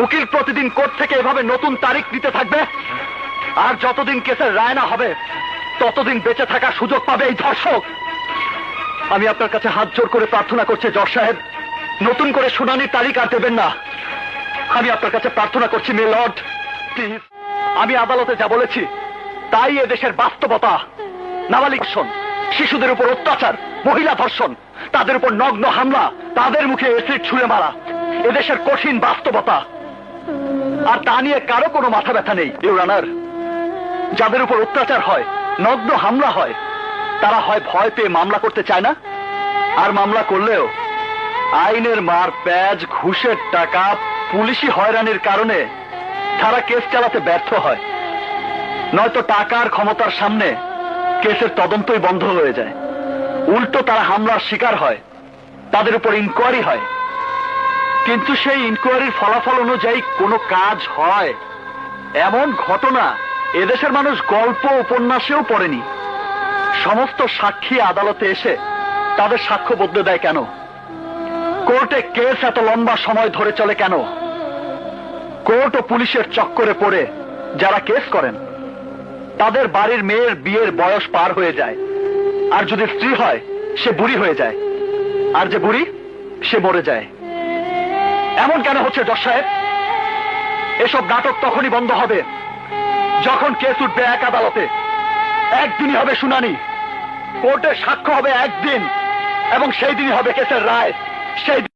উকিল প্রতিদিন কোর্ট থেকে এভাবে নতুন তারিখ নিতে থাকবে, আর যতদিন কেসের রায় না হবে ততদিন বেঁচে থাকার সুযোগ পাবে এই ধর্ষক। আমি আপনার কাছে হাত জোর করে প্রার্থনা করছি জজ সাহেব, নতুন করে শুনানির তারিখ আর দেবেন না। আমি আপনার কাছে প্রার্থনা করছি মে লর্ড, প্লিজ। আমি আদালতে যা বলেছি তাই এদেশের বাস্তবতা। নাবালিক ধর্ষণ, শিশুদের উপর অত্যাচার, মহিলা ধর্ষণ, তাদের উপর নগ্ন হামলা, তাদের মুখে এসিড ছুঁড়ে মারা এদেশের কঠিন বাস্তবতা। আর তা নিয়ে কারো কোনো মাথা ব্যথা নেই। ইউর অনার, যাদের উপর অত্যাচার হয়, নগ্ন হামলা হয়, তারা হয় ভয় পেয়ে মামলা করতে চায় না, আর মামলা করলেও আইনের মার প্যাচ, ঘুষের টাকা, পুলিশি হয়রানির কারণে তারা কেস চালাতে ব্যর্থ হয়, নয়তো টাকার ক্ষমতার সামনে কেসের তদন্তই বন্ধ হয়ে যায়। উল্টো তারা হামলার শিকার হয়, তাদের উপর ইনকোয়ারি হয়, কিন্তু সেই ইনকোয়ারির ফলাফল অনুযায়ী কোনো কাজ হয় এমন ঘটনা এদেশের মানুষ গল্প উপন্যাসেও পড়েনি। সমস্ত সাক্ষী আদালতে এসে তাদের সাক্ষ্য বদলে দেয় কেন? কোর্টে কেস এত লম্বা সময় ধরে চলে কেন? কোর্ট ও পুলিশের চক্করে পড়ে যারা কেস করেন তাদের বাড়ির মেয়ের বিয়ের বয়স পার হয়ে যায়, আর যদি স্ত্রী হয় সে বুড়ি হয়ে যায়, আর যে বুড়ি সে মরে যায়। এমন কেন হচ্ছে জজ সাহেব? এসব নাটক তখনই বন্ধ হবে যখন কেস উঠবে এক আদালতে, একদিনই হবে শুনানি, কোর্টে সাক্ষ্য হবে একদিন, এবং সেই দিনই হবে কেসের রায়। সেই